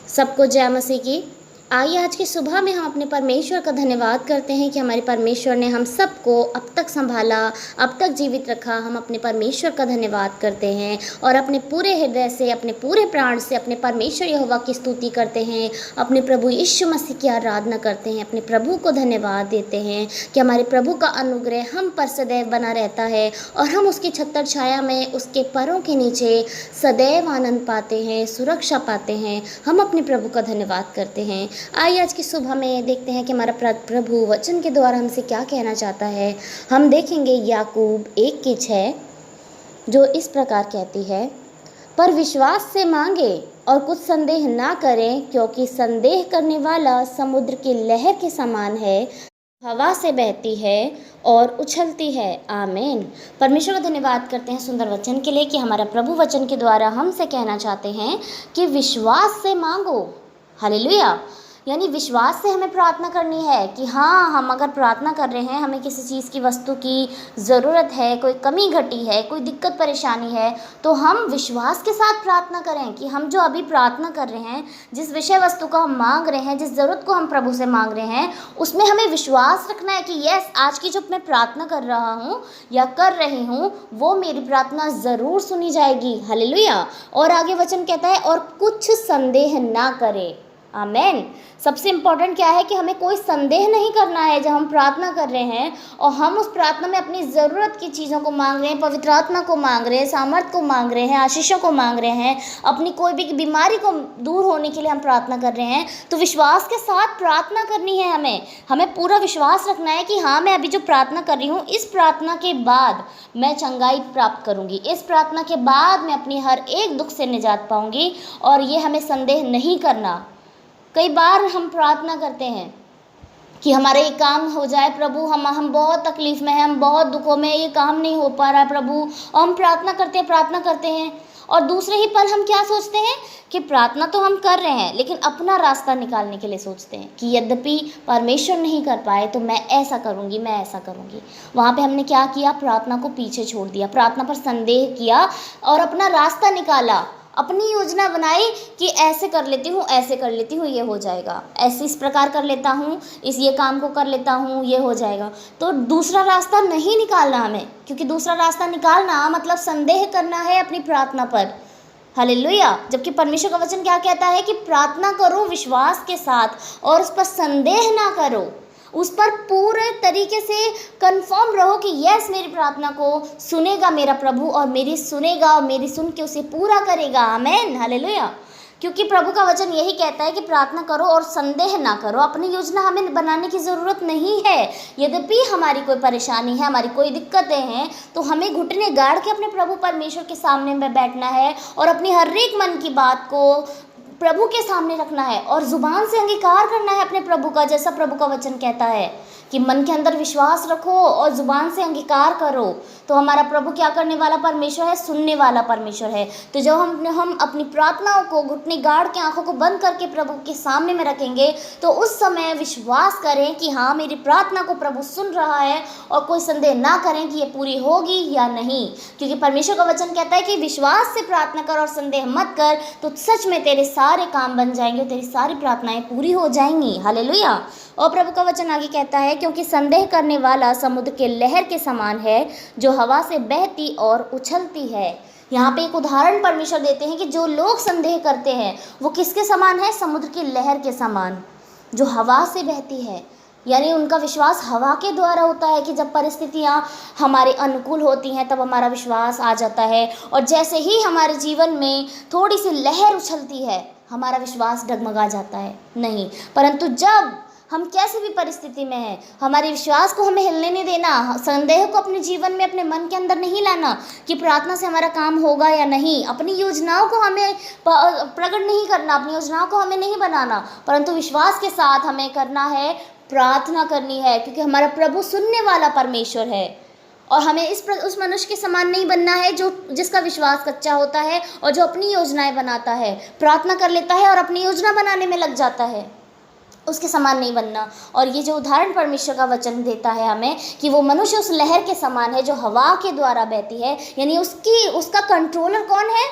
सबको जय मसीह की। आइए आज की सुबह में हम अपने परमेश्वर का धन्यवाद करते हैं कि हमारे परमेश्वर ने हम सबको अब तक संभाला, अब तक जीवित रखा। हम अपने परमेश्वर का धन्यवाद करते हैं और अपने पूरे हृदय से, अपने पूरे प्राण से अपने परमेश्वर यहोवा की स्तुति करते हैं, अपने प्रभु यीशु मसीह की आराधना करते हैं, अपने प्रभु को धन्यवाद देते हैं कि हमारे प्रभु का अनुग्रह हम पर सदैव बना रहता है और हम उसकी छत्र छाया में, उसके पैरों के नीचे सदैव आनंद पाते हैं, सुरक्षा पाते हैं। हम अपने प्रभु का धन्यवाद करते हैं। आइए आज की सुबह में देखते हैं कि हमारा प्रभु वचन के द्वारा हमसे क्या कहना चाहता है। हम देखेंगे याकूब 1:6 जो इस प्रकार कहती है, पर विश्वास से मांगे और कुछ संदेह ना करें, क्योंकि संदेह करने वाला समुद्र की लहर के समान है, हवा से बहती है और उछलती है। आमीन। परमेश्वर का धन्यवाद करते हैं सुंदर वचन के लिए कि हमारा प्रभु वचन के द्वारा हमसे कहना चाहते हैं कि विश्वास से मांगो। हालेलुया। यानी विश्वास से हमें प्रार्थना करनी है कि हाँ, हम अगर प्रार्थना कर रहे हैं, हमें किसी चीज़ की वस्तु की ज़रूरत है, कोई कमी घटी है, कोई दिक्कत परेशानी है, तो हम विश्वास के साथ प्रार्थना करें कि हम जो अभी प्रार्थना कर रहे हैं, जिस विषय वस्तु को हम मांग रहे हैं, जिस ज़रूरत को हम प्रभु से मांग रहे हैं, उसमें हमें विश्वास रखना है कि यस, आज की जो मैं प्रार्थना कर रहा हूँ या कर रही हूँ, वो मेरी प्रार्थना ज़रूर सुनी जाएगी। हालेलुया। और आगे वचन कहता है, और कुछ संदेह ना करे। आमेन। सबसे इम्पॉर्टेंट क्या है कि हमें कोई संदेह नहीं करना है जब हम प्रार्थना कर रहे हैं और हम उस प्रार्थना में अपनी ज़रूरत की चीज़ों को मांग रहे हैं, पवित्र आत्मा को मांग रहे हैं, सामर्थ को मांग रहे हैं, आशीषों को मांग रहे हैं, अपनी कोई भी बीमारी को दूर होने के लिए हम प्रार्थना कर रहे हैं, तो विश्वास के साथ प्रार्थना करनी है। हमें पूरा विश्वास रखना है कि हाँ, मैं अभी जो प्रार्थना कर रही हूँ, इस प्रार्थना के बाद मैं चंगाई प्राप्त करूँगी, इस प्रार्थना के बाद मैं अपनी हर एक दुख से निजात पाऊँगी। और ये हमें संदेह नहीं करना। कई बार हम प्रार्थना करते हैं कि हमारा ये काम हो जाए प्रभु, हम बहुत तकलीफ़ में हैं, हम बहुत दुखों में, ये काम नहीं हो पा रहा है प्रभु, और हम प्रार्थना करते हैं और दूसरे ही पल हम क्या सोचते हैं कि प्रार्थना तो हम कर रहे हैं, लेकिन अपना रास्ता निकालने के लिए सोचते हैं कि यद्यपि परमेश्वर नहीं कर पाए तो मैं ऐसा करूँगी, मैं ऐसा करूँगी। वहाँ पे हमने क्या किया? प्रार्थना को पीछे छोड़ दिया, प्रार्थना पर संदेह किया और अपना रास्ता निकाला, अपनी योजना बनाई कि ऐसे कर लेती हूँ, ऐसे कर लेती हूँ, ये हो जाएगा, ऐसे इस प्रकार कर लेता हूँ, ये काम को कर लेता हूँ, ये हो जाएगा। तो दूसरा रास्ता नहीं निकालना हमें, क्योंकि दूसरा रास्ता निकालना मतलब संदेह करना है अपनी प्रार्थना पर। हालेलुया। जबकि परमेश्वर का वचन क्या कहता है कि प्रार्थना करो विश्वास के साथ और उस पर संदेह ना करो, उस पर पूरे तरीके से कंफर्म रहो कि यस, मेरी प्रार्थना को सुनेगा मेरा प्रभु और मेरी सुनेगा और मेरी सुन के उसे पूरा करेगा। आमेन। हालेलुया। क्योंकि प्रभु का वचन यही कहता है कि प्रार्थना करो और संदेह ना करो। अपनी योजना हमें बनाने की ज़रूरत नहीं है। यद्यपि हमारी कोई परेशानी है, हमारी कोई दिक्कतें हैं, तो हमें घुटने गाड़ के अपने प्रभु परमेश्वर के सामने में बैठना है और अपनी हर एक मन की बात को प्रभु के सामने रखना है और ज़ुबान से अंगीकार करना है अपने प्रभु का। जैसा प्रभु का वचन कहता है कि मन के अंदर विश्वास रखो और ज़ुबान से अंगीकार करो, तो हमारा प्रभु क्या करने वाला परमेश्वर है? सुनने वाला परमेश्वर है। तो जब हम अपनी प्रार्थनाओं को घुटने गाड़ के, आंखों को बंद करके प्रभु के सामने में रखेंगे, तो उस समय विश्वास करें कि हाँ, मेरी प्रार्थना को प्रभु सुन रहा है और कोई संदेह ना करें कि ये पूरी होगी या नहीं। क्योंकि परमेश्वर का वचन कहता है कि विश्वास से प्रार्थना कर और संदेह मत कर, तो सच में तेरे सारे काम बन जाएंगे, तेरी सारी प्रार्थनाएं पूरी हो जाएंगी। हालेलुया। और प्रभु का वचन आगे कहता है, क्योंकि संदेह करने वाला समुद्र के लहर के समान है, जो हवा से बहती और उछलती है। यहाँ पे एक उदाहरण परमेश्वर देते हैं कि जो लोग संदेह करते हैं वो किसके समान है? समुद्र की लहर के समान, जो हवा से बहती है। यानी उनका विश्वास हवा के द्वारा होता है कि जब परिस्थितियाँ हमारे अनुकूल होती हैं तब हमारा विश्वास आ जाता है, और जैसे ही हमारे जीवन में थोड़ी सी लहर उछलती है, हमारा विश्वास डगमगा जाता है। नहीं, परंतु जब हम कैसी भी परिस्थिति में हैं, हमारे विश्वास को हमें हिलने नहीं देना, संदेह को अपने जीवन में, अपने मन के अंदर नहीं लाना कि प्रार्थना से हमारा काम होगा या नहीं। अपनी योजनाओं को हमें प्रकट नहीं करना, अपनी योजनाओं को हमें नहीं बनाना, परंतु विश्वास के साथ हमें करना है, प्रार्थना करनी है, क्योंकि हमारा प्रभु सुनने वाला परमेश्वर है। और हमें उस मनुष्य के समान नहीं बनना है जिसका विश्वास कच्चा होता है और जो अपनी योजनाएं बनाता है, प्रार्थना कर लेता है और अपनी योजना बनाने में लग जाता है उसके समान नहीं बनना। और ये जो उदाहरण परमेश्वर का वचन देता है हमें कि वो मनुष्य उस लहर के समान है जो हवा के द्वारा बहती है, यानी उसका कंट्रोलर कौन है?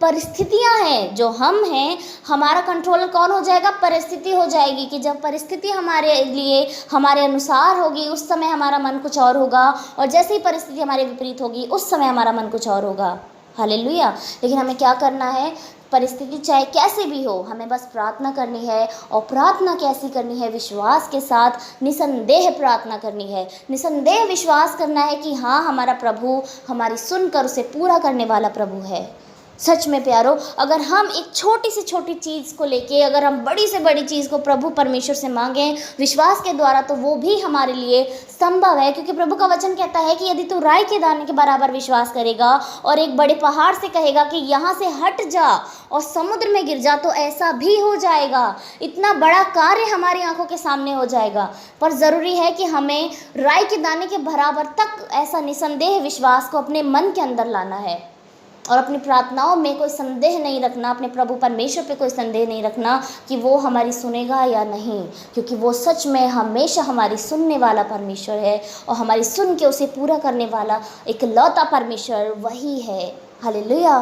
परिस्थितियां हैं। जो हम हैं, हमारा कंट्रोलर कौन हो जाएगा? परिस्थिति हो जाएगी। कि जब परिस्थिति हमारे लिए हमारे अनुसार होगी, उस समय हमारा मन कुछ और होगा, और जैसे ही परिस्थिति हमारे विपरीत होगी, उस समय हमारा मन कुछ और होगा। हालेलुया। लेकिन हमें क्या करना है? परिस्थिति चाहे कैसे भी हो, हमें बस प्रार्थना करनी है। और प्रार्थना कैसी करनी है? विश्वास के साथ, निसंदेह प्रार्थना करनी है। निसंदेह विश्वास करना है कि हाँ, हमारा प्रभु हमारी सुनकर उसे पूरा करने वाला प्रभु है। सच में प्यारो, अगर हम एक छोटी से छोटी चीज़ को लेके, अगर हम बड़ी से बड़ी चीज़ को प्रभु परमेश्वर से मांगें विश्वास के द्वारा, तो वो भी हमारे लिए संभव है। क्योंकि प्रभु का वचन कहता है कि यदि तू राई के दाने के बराबर विश्वास करेगा और एक बड़े पहाड़ से कहेगा कि यहाँ से हट जा और समुद्र में गिर जा, तो ऐसा भी हो जाएगा। इतना बड़ा कार्य हमारी आंखों के सामने हो जाएगा। पर ज़रूरी है कि हमें राई के दाने के बराबर तक ऐसा निसंदेह विश्वास को अपने मन के अंदर लाना है, और अपनी प्रार्थनाओं में कोई संदेह नहीं रखना, अपने प्रभु परमेश्वर पे कोई संदेह नहीं रखना कि वो हमारी सुनेगा या नहीं। क्योंकि वो सच में हमेशा हमारी सुनने वाला परमेश्वर है, और हमारी सुन के उसे पूरा करने वाला इकलौता परमेश्वर वही है। हालेलुया।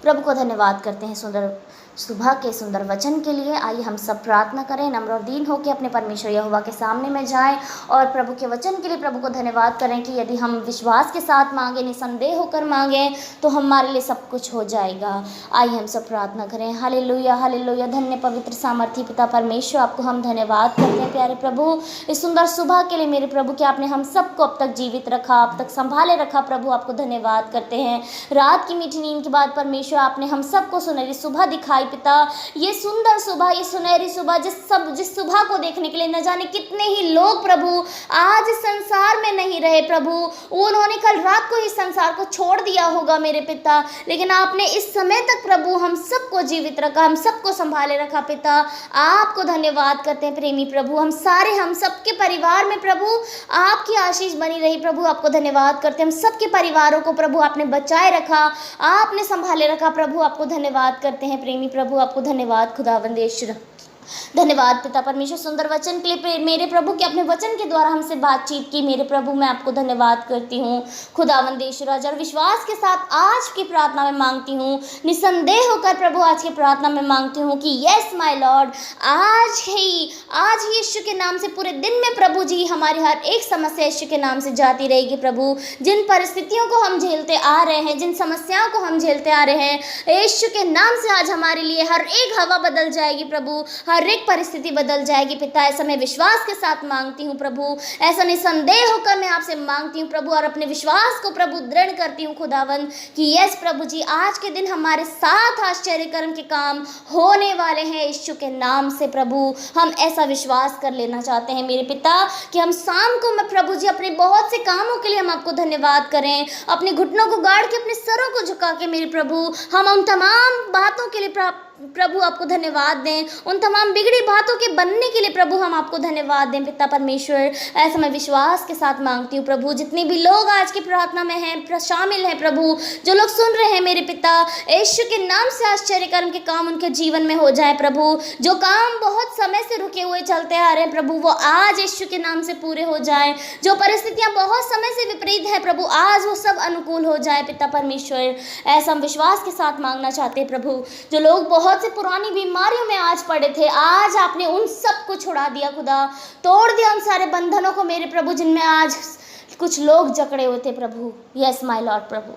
प्रभु को धन्यवाद करते हैं सुंदर सुबह के सुंदर वचन के लिए। आइए हम सब प्रार्थना करें, नम्र और दीन होकर अपने परमेश्वर यहोवा के सामने में जाएं और प्रभु के वचन के लिए प्रभु को धन्यवाद करें कि यदि हम विश्वास के साथ मांगे, निसंदेह होकर मांगें, तो हमारे लिए सब कुछ हो जाएगा। आइए हम सब प्रार्थना करें। Hallelujah, hallelujah. धन्य पवित्र सामर्थी पिता परमेश्वर, आपको हम धन्यवाद करते हैं प्यारे प्रभु, इस सुंदर सुबह के लिए मेरे प्रभु कि आपने हम सबको अब तक जीवित रखा, अब तक संभाले रखा। प्रभु आपको धन्यवाद करते हैं। रात की मीठी नींद के बाद परमेश्वर आपने हम सबको सुनहरी सुबह दिखाई पिता। ये सुंदर सुबह, ये सुनहरी सुबह, जिस सुबह को देखने के लिए न जाने कितने ही लोग प्रभु आज संसार में नहीं रहे प्रभु, उन्होंने कल रात को इस संसार को छोड़ दिया होगा मेरे पिता, लेकिन आपने इस समय तक प्रभु हम सबको जीवित रखा, हम सबको संभाले रखा पिता। आपको धन्यवाद करते हैं प्रेमी प्रभु। हम सबके परिवार में प्रभु आपकी आशीष बनी रही प्रभु, आपको धन्यवाद करते हैं। हम सबके परिवारों को प्रभु आपने बचाए रखा, आपने संभाले रखा प्रभु, आपको धन्यवाद करते हैं प्रेमी प्रभु। आपको धन्यवाद खुदावंदेश्वर, धन्यवाद पिता परमेश्वर सुंदर वचन के लिए मेरे प्रभु के अपने वचन के द्वारा हमसे बातचीत की मेरे प्रभु, मैं आपको धन्यवाद करती हूँ खुदावंदेश्वर। और विश्वास के साथ आज की प्रार्थना में मांगती हूँ, निसंदेह होकर प्रभु आज की प्रार्थना में मांगती हूँ कि यस माय लॉर्ड, आज ही यीशु के नाम से पूरे दिन में प्रभु जी हमारी हर एक समस्या यीशु के नाम से जाती रहेगी प्रभु। जिन परिस्थितियों को हम झेलते आ रहे हैं, जिन समस्याओं को हम झेलते आ रहे हैं, यीशु के नाम से आज हमारे लिए हर एक हवा बदल जाएगी प्रभु, हर एक परिस्थिति बदल जाएगी पिता। ऐसा मैं विश्वास के साथ मांगती हूँ प्रभु, ऐसा निसंदेह होकर मैं आपसे मांगती हूँ प्रभु, और अपने विश्वास को प्रभु दृढ़ करती हूँ खुदावन कि यस प्रभु जी आज के दिन हमारे साथ आश्चर्य कर्म के काम होने वाले हैं यीशु के नाम से प्रभु। हम ऐसा विश्वास कर लेना चाहते हैं मेरे पिता कि हम शाम को मैं प्रभु जी अपने बहुत से कामों के लिए हम आपको धन्यवाद करें, अपने घुटनों को गाड़ के अपने सरों को झुका के मेरे प्रभु हम उन तमाम बातों के लिए प्रभु आपको धन्यवाद दें, उन तमाम बिगड़ी बातों के बनने के लिए प्रभु हम आपको धन्यवाद दें पिता परमेश्वर। ऐसा मैं विश्वास के साथ मांगती हूँ प्रभु। जितने भी लोग आज की प्रार्थना में हैं, शामिल हैं प्रभु, जो लोग सुन रहे हैं मेरे पिता, यीशु के नाम से आश्चर्य कर्म के काम उनके जीवन में हो जाए प्रभु। जो काम बहुत समय से रुके हुए चलते आ रहे हैं प्रभु, वो आज यीशु के नाम से पूरे हो जाए। जो परिस्थितियाँ बहुत समय से विपरीत है प्रभु, आज वो सब अनुकूल हो जाए पिता परमेश्वर। ऐसा हम विश्वास के साथ मांगना चाहते हैं प्रभु। जो लोग बहुत से पुरानी बीमारियों में आज पड़े थे, आज आपने उन सब को छुड़ा दिया खुदा, तोड़ दिया उन सारे बंधनों को मेरे प्रभु जिनमें आज कुछ लोग जकड़े हुए थे प्रभु। यस माय लॉर्ड प्रभु,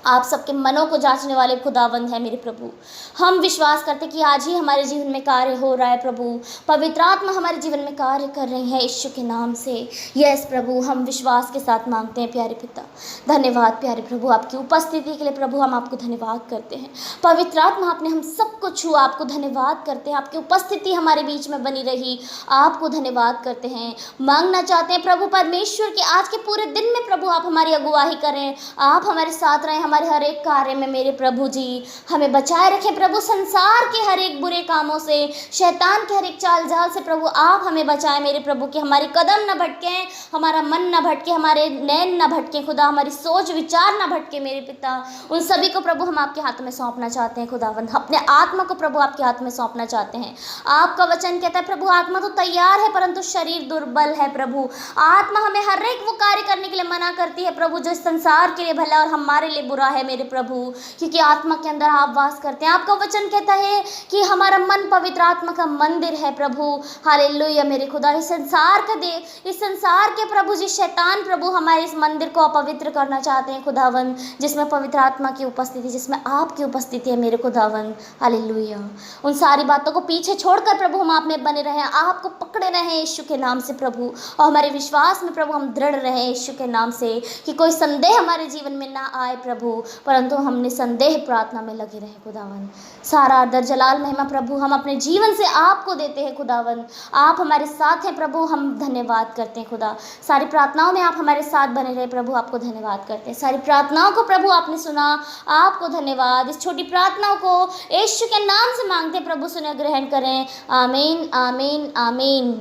आप सबके मनों को जांचने वाले खुदावंद है मेरे प्रभु। हम विश्वास करते कि आज ही हमारे जीवन में कार्य हो रहा है प्रभु, पवित्र आत्मा हमारे जीवन में कार्य कर रही है यीशु के नाम से। यस प्रभु, हम विश्वास के साथ मांगते हैं प्यारे पिता। धन्यवाद प्यारे प्रभु, आपकी उपस्थिति के लिए प्रभु हम आपको धन्यवाद करते हैं। पवित्र आत्मा आपने हम सबको छुआ, आपको धन्यवाद करते हैं। आपकी उपस्थिति हमारे बीच में बनी रही, आपको धन्यवाद करते हैं। मांगना चाहते हैं प्रभु परमेश्वर कि आज के पूरे दिन में प्रभु आप हमारी अगुवाही करें, आप हमारे साथ रहें, हमारे हर एक कार्य में मेरे प्रभु जी हमें बचाए रखें प्रभु, संसार के हर एक बुरे कामों से, शैतान के हर एक चाल जाल से प्रभु आप हमें बचाएं मेरे प्रभु, कि हमारे कदम न भटकें, हमारा मन न भटके, हमारे नैन न भटके खुदा, हमारी सोच विचार न भटके मेरे पिता। उन सभी को प्रभु हम आपके हाथ में सौंपना चाहते हैं खुदावंद, अपने आत्मा को प्रभु आपके हाथ में सौंपना चाहते हैं। आपका वचन कहता है प्रभु आत्मा तो तैयार है परंतु शरीर दुर्बल है प्रभु। आत्मा हमें हर एक वो कार्य करने के लिए मना करती है प्रभु जो इस संसार के लिए भला और हमारे लिए बुरा है मेरे प्रभु, क्योंकि आत्मा के अंदर आप वास करते हैं। आपका वचन कहता है कि हमारा मन पवित्र आत्मा का मंदिर है प्रभु। हालेलुया मेरे खुदा, इस संसार के प्रभु जी शैतान प्रभु हमारे इस मंदिर को अपवित्र करना चाहते हैं खुदावंद, जिसमें पवित्र आत्मा की उपस्थिति, जिसमें आपकी उपस्थिति है मेरे खुदावंद। हालेलुया, उन सारी बातों को पीछे छोड़कर प्रभु हम आप में बने रहें, आपको पकड़े रहें यीशु के नाम से प्रभु, और हमारे विश्वास में प्रभु हम दृढ़ रहें यीशु के नाम से, कि कोई संदेह हमारे जीवन में ना आए प्रभु, परंतु हम निसंदेह प्रार्थना में लगे रहें खुदावंद। सारा आदर जलाल महिमा प्रभु हम अपने जीवन से आपको देते हैं खुदावंद। आप हमारे साथ हैं प्रभु, हम धन्यवाद करते हैं खुदा। सारी प्रार्थनाओं में आप हमारे साथ बने रहे प्रभु, आपको धन्यवाद करते हैं। सारी प्रार्थनाओं को प्रभु आपने सुना, आपको धन्यवाद। इस छोटी प्रार्थनाओं को यीशु के नाम से मांगते प्रभु, सुने ग्रहण करें। आमीन आमीन आमीन।